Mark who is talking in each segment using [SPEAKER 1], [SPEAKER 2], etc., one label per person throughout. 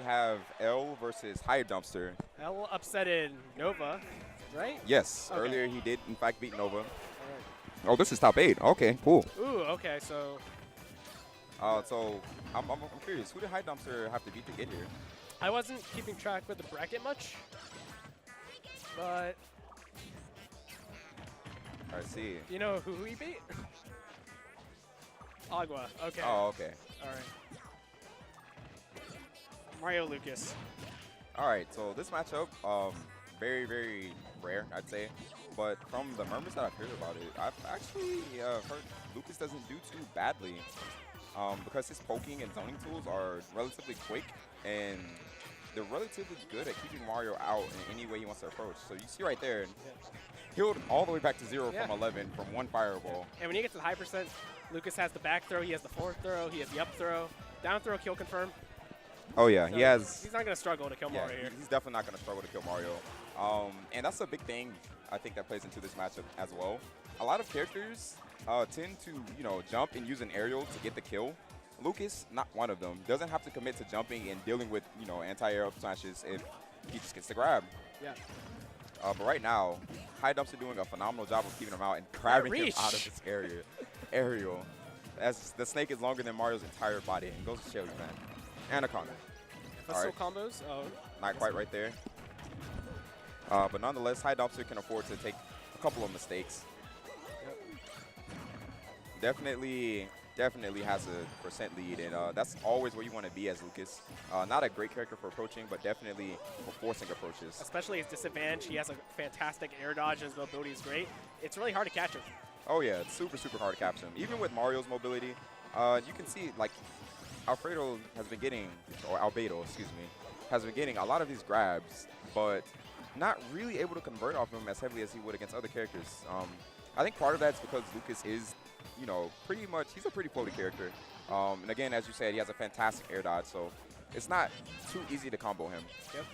[SPEAKER 1] have L versus HighDumpster.
[SPEAKER 2] L upsetted Nova, right?
[SPEAKER 1] Yes,
[SPEAKER 2] Okay.
[SPEAKER 1] earlier he did, in fact, beat Nova.
[SPEAKER 2] All right.
[SPEAKER 1] Oh, this is top 8. Okay, cool.
[SPEAKER 2] Ooh, okay, so
[SPEAKER 1] So I'm curious, who did HighDumpster have to beat to get here?
[SPEAKER 2] I wasn't keeping track with the bracket much, but
[SPEAKER 1] I see.
[SPEAKER 2] you know who he beat? Agua. Okay.
[SPEAKER 1] Oh, okay.
[SPEAKER 2] All right. Mario Lucas.
[SPEAKER 1] All right, so this matchup, very, very rare, I'd say. But from the murmurs that I've heard about it, I've actually heard Lucas doesn't do too badly because his poking and zoning tools are relatively quick and they're relatively good at keeping Mario out in any way he wants to approach. So you see right there, healed all the way back to 0 from 11 from one fireball.
[SPEAKER 2] And when you get to the high percent, Lucas has the back throw, he has the forward throw, he has the up throw, down throw, kill confirm.
[SPEAKER 1] Oh yeah,
[SPEAKER 2] So
[SPEAKER 1] he has.
[SPEAKER 2] He's not going to struggle to kill Mario here.
[SPEAKER 1] He's definitely not going to struggle to kill Mario. And that's a big thing I think that plays into this matchup as well. A lot of characters tend to, jump and use an aerial to get the kill. Lucas, not one of them, doesn't have to commit to jumping and dealing with, anti-air up smashes if he just gets the grab.
[SPEAKER 2] Yeah.
[SPEAKER 1] But right now, HighDumpster doing a phenomenal job of keeping him out and grabbing him out of this aerial. As the snake is longer than Mario's entire body, and goes to show you, man. Anaconda.
[SPEAKER 2] Pistol combos? Oh.
[SPEAKER 1] Not quite right there. But nonetheless, HighDumpster can afford to take a couple of mistakes. Yep. Definitely has a percent lead, and that's always where you want to be as Lucas. Not a great character for approaching, but definitely for forcing approaches.
[SPEAKER 2] Especially his disadvantage. He has a fantastic air dodge, and his mobility is great. It's really hard to catch him.
[SPEAKER 1] Oh yeah, it's super, super hard to catch him. Even with Mario's mobility, you can see, like, Alfredo has been getting, or Albedo, excuse me, has been getting a lot of these grabs, but not really able to convert off him as heavily as he would against other characters. I think part of that is because Lucas is, pretty much, he's a pretty floaty character. And again, as you said, he has a fantastic air dodge, so it's not too easy to combo him.
[SPEAKER 2] Yep.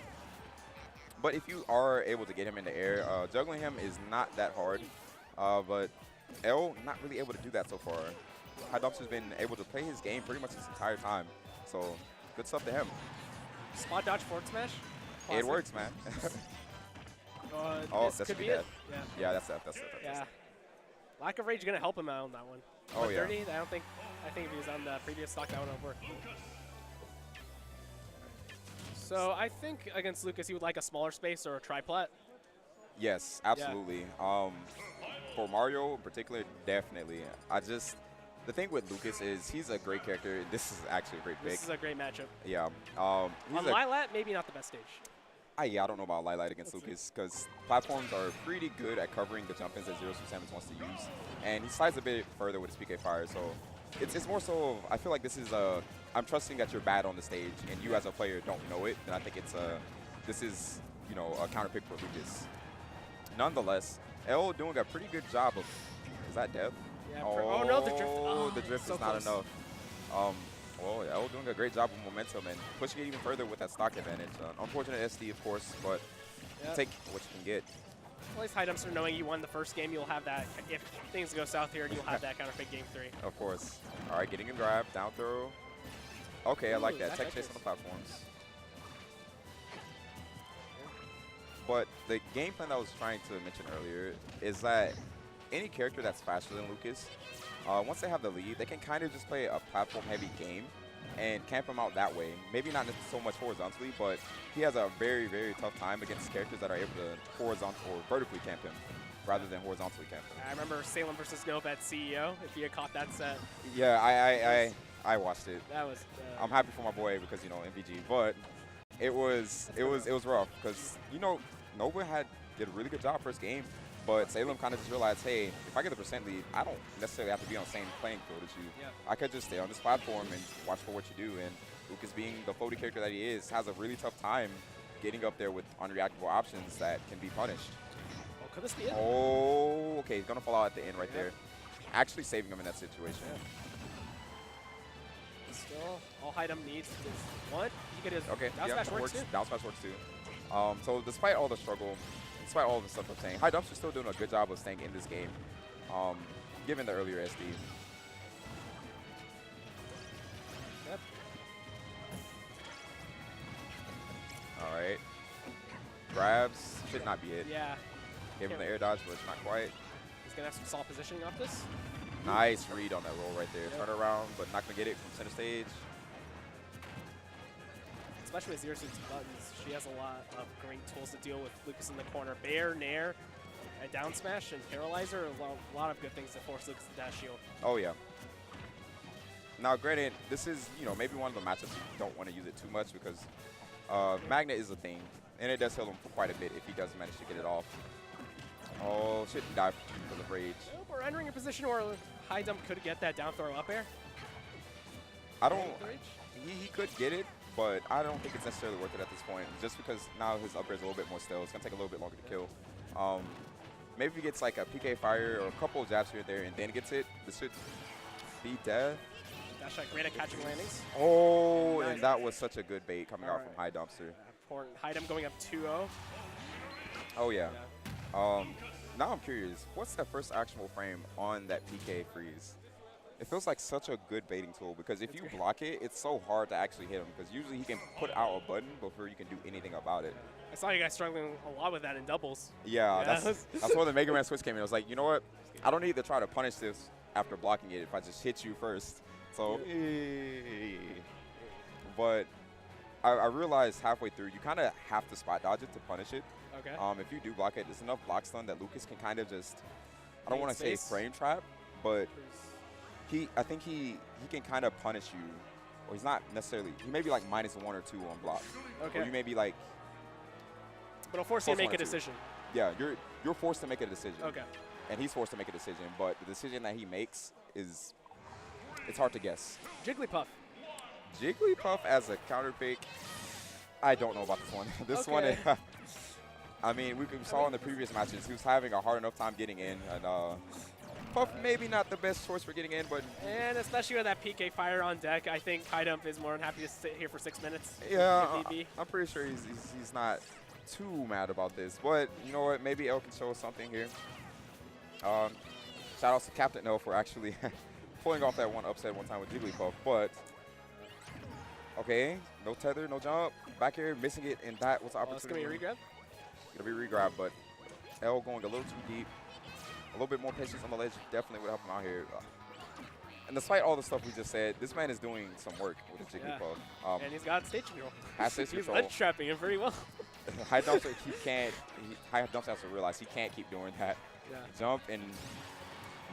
[SPEAKER 1] But if you are able to get him in the air, juggling him is not that hard. But L, not really able to do that so far. HighDumpster's been able to play his game pretty much this entire time. So, good stuff to him.
[SPEAKER 2] Spot dodge forward smash?
[SPEAKER 1] It works, man.
[SPEAKER 2] Oh,
[SPEAKER 1] that should be
[SPEAKER 2] it.
[SPEAKER 1] dead. Yeah, that's it.
[SPEAKER 2] Yeah. Lack of rage going to help him out on that one.
[SPEAKER 1] Oh, yeah.
[SPEAKER 2] 30, I think if he was on the previous stock, that would have worked. So I think against Lucas, he would like a smaller space or a triplat.
[SPEAKER 1] Yes, absolutely. Yeah. For Mario in particular, definitely. The thing with Lucas is he's a great character. This is actually a great pick.
[SPEAKER 2] This is a great matchup.
[SPEAKER 1] Yeah.
[SPEAKER 2] On Lilat, maybe not the best stage.
[SPEAKER 1] Yeah, I don't know about Lilat against Lucas because platforms are pretty good at covering the jump-ins that Zero Suit Samus wants to use. And he slides a bit further with his PK Fire. So it's more so, I feel like this is I'm trusting that you're bad on the stage and you as a player don't know it. And I think this is, a counter pick for Lucas. Nonetheless, L doing a pretty good job of, is that Dev?
[SPEAKER 2] Yeah, oh no, the drift.
[SPEAKER 1] Oh, the drift
[SPEAKER 2] so
[SPEAKER 1] is not
[SPEAKER 2] close.
[SPEAKER 1] enough. Well, L doing a great job with momentum and pushing it even further with that stock advantage. Unfortunate SD, of course, but take what you can get.
[SPEAKER 2] Well, at least HighDumpster knowing you won the first game, you'll have that. If things go south here, you'll have that counter pick game 3.
[SPEAKER 1] Of course. All right, getting a grab, down throw. Okay, I like that.
[SPEAKER 2] That
[SPEAKER 1] Tech chase on the platforms. But the game plan that I was trying to mention earlier is that any character that's faster than Lucas, once they have the lead, they can kind of just play a platform-heavy game and camp him out that way. Maybe not so much horizontally, but he has a very, very tough time against characters that are able to horizontal or vertically camp him rather than horizontally camp him.
[SPEAKER 2] I remember Salem versus Nova at CEO, if you had caught that set.
[SPEAKER 1] Yeah, I watched it.
[SPEAKER 2] That was...
[SPEAKER 1] I'm happy for my boy because, MVG, but it was rough because, Nova did a really good job first game. But Salem kind of just realized, hey, if I get the percent lead, I don't necessarily have to be on the same playing field as you.
[SPEAKER 2] Yeah.
[SPEAKER 1] I could just stay on this platform and watch for what you do. And Lucas, being the floaty character that he is, has a really tough time getting up there with unreactable options that can be punished.
[SPEAKER 2] Oh, could this be it?
[SPEAKER 1] Oh, okay, he's going to fall out at the end right there. Actually saving him in that situation.
[SPEAKER 2] Yeah. Still, all HighDump needs is what? He could his down smash works too.
[SPEAKER 1] Down smash works too. So despite all the struggle, despite all the stuff I'm saying, HighDumpster's still doing a good job of staying in this game, given the earlier SD.
[SPEAKER 2] Yep.
[SPEAKER 1] grabs should not be it.
[SPEAKER 2] Yeah.
[SPEAKER 1] Gave him the air dodge, but it's not quite.
[SPEAKER 2] He's going to have some solid positioning off this.
[SPEAKER 1] Nice read on that roll right there.
[SPEAKER 2] Yep.
[SPEAKER 1] Turn around, but not going to get it from center stage.
[SPEAKER 2] Especially with Zero Suit's buttons, she has a lot of great tools to deal with Lucas in the corner. Bair, Nair, a down smash, and Paralyzer. A lot of good things to force Lucas to dash shield.
[SPEAKER 1] Oh, yeah. Now, granted, this is, you know, maybe one of the matchups you don't want to use it too much because Magnet is a thing, and it does heal him for quite a bit if he does manage to get it off. Oh, shouldn't die because of rage.
[SPEAKER 2] Oh, we're entering a position where High Dump could get that down throw up air.
[SPEAKER 1] I don't. He could get it, but I don't think it's necessarily worth it at this point. Just because now his up air is a little bit more stale, it's gonna take a little bit longer to kill. Maybe if he gets like a PK fire or a couple of jabs here and there, and then gets it, this should be death.
[SPEAKER 2] Dash shot great at catching landings.
[SPEAKER 1] Oh,
[SPEAKER 2] Nice.
[SPEAKER 1] and that was such a good bait coming out
[SPEAKER 2] Alright.
[SPEAKER 1] from HighDumpster.
[SPEAKER 2] Important. High Dump going up 2-0.
[SPEAKER 1] Oh yeah. Now I'm curious, what's that first actionable frame on that PK freeze? It feels like such a good baiting tool because if you block it, it's so hard to actually hit him because usually he can put out a button before you can do anything about it.
[SPEAKER 2] I saw you guys struggling a lot with that in doubles.
[SPEAKER 1] Yeah,
[SPEAKER 2] Yeah.
[SPEAKER 1] that's where the Mega Man switch came in. I was like, you know what? I don't need to try to punish this after blocking it if I just hit you first. So, but I realized halfway through, you kind of have to spot dodge it to punish it.
[SPEAKER 2] Okay.
[SPEAKER 1] If you do block it, there's enough block stun that Lucas can kind of just, I don't
[SPEAKER 2] Make
[SPEAKER 1] want to say
[SPEAKER 2] space.
[SPEAKER 1] frame trap, but I think he can kind of punish you. Or he's not necessarily, he may be like -1 or 2 on block.
[SPEAKER 2] Okay.
[SPEAKER 1] Or you may be like,
[SPEAKER 2] But it'll force you to
[SPEAKER 1] plus
[SPEAKER 2] make a
[SPEAKER 1] 1 or 2.
[SPEAKER 2] decision.
[SPEAKER 1] yeah, you're forced to make a decision.
[SPEAKER 2] Okay.
[SPEAKER 1] And he's forced to make a decision, but the decision that he makes is, it's hard to guess.
[SPEAKER 2] Jigglypuff.
[SPEAKER 1] Jigglypuff as a counter pick, I don't know about this one. This one,
[SPEAKER 2] Okay.
[SPEAKER 1] I mean, we saw in the previous matches, he was having a hard enough time getting in, and Puff maybe not the best choice for getting in, but
[SPEAKER 2] And especially with that PK fire on deck, I think High Dump is more than happy to sit here for 6 minutes.
[SPEAKER 1] yeah,
[SPEAKER 2] if need be.
[SPEAKER 1] I'm pretty sure he's not too mad about this. But you know what? Maybe El can show us something here. Shout outs to Captain El for actually pulling off that one upset one time with Jigglypuff. But okay, no tether, no jump, back here missing it, and that was the
[SPEAKER 2] Oh, it's going
[SPEAKER 1] opportunity.
[SPEAKER 2] to be a regrab?
[SPEAKER 1] Gonna be regrab, but El going a little too deep. A little bit more patience on the ledge definitely would help him out here. And despite all the stuff we just said, this man is doing some work with his Jigglypuff.
[SPEAKER 2] And he's got stage control.
[SPEAKER 1] Has stage
[SPEAKER 2] He's
[SPEAKER 1] control.
[SPEAKER 2] ledge trapping him pretty well.
[SPEAKER 1] HighDumpster, HighDumpster has to realize he can't keep doing that.
[SPEAKER 2] Yeah.
[SPEAKER 1] Jump and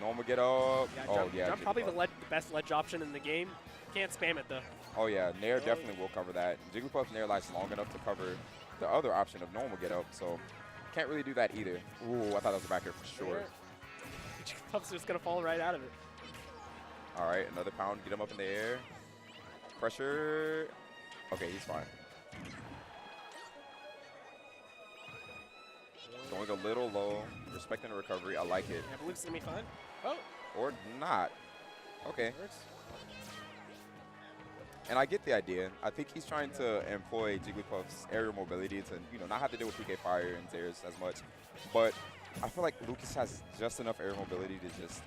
[SPEAKER 1] normal get up.
[SPEAKER 2] Yeah,
[SPEAKER 1] Oh
[SPEAKER 2] jump,
[SPEAKER 1] yeah,
[SPEAKER 2] jump probably the
[SPEAKER 1] Jigglypuff.
[SPEAKER 2] best ledge option in the game. Can't spam it though.
[SPEAKER 1] Oh yeah, Nair definitely will cover that. Jigglypuff's Nair lasts long enough to cover the other option of normal get up, so can't really do that either. Ooh, I thought that was a back air for sure.
[SPEAKER 2] Puff's just gonna fall right out of it.
[SPEAKER 1] All right, another pound, get him up in the air. Pressure. Okay, he's fine. Going a little low, respecting the recovery. I like it.
[SPEAKER 2] Yeah, but Luke's gonna be fine. Oh,
[SPEAKER 1] Or not. Okay.
[SPEAKER 2] hurts.
[SPEAKER 1] And I get the idea. I think he's trying to employ Jigglypuff's aerial mobility to, you know, not have to deal with PK Fire and Zairs as much. But I feel like Lucas has just enough aerial mobility to just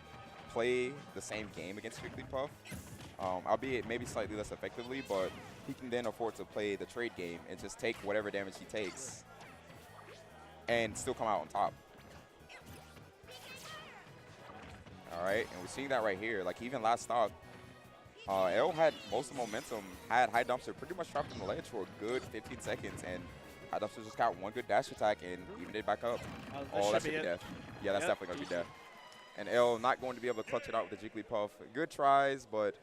[SPEAKER 1] play the same game against Jigglypuff, albeit maybe slightly less effectively, but he can then afford to play the trade game and just take whatever damage he takes and still come out on top. All right, and we're seeing that right here. Like, even last stock, El had most of the momentum, had HighDumpster pretty much trapped on the ledge for a good 15 seconds, and HighDumpster just got one good dash attack and evened it back up. Oh, that should be death. Yeah, that's definitely going to be death. And El not going to be able to clutch it out with the Jigglypuff. Good tries, but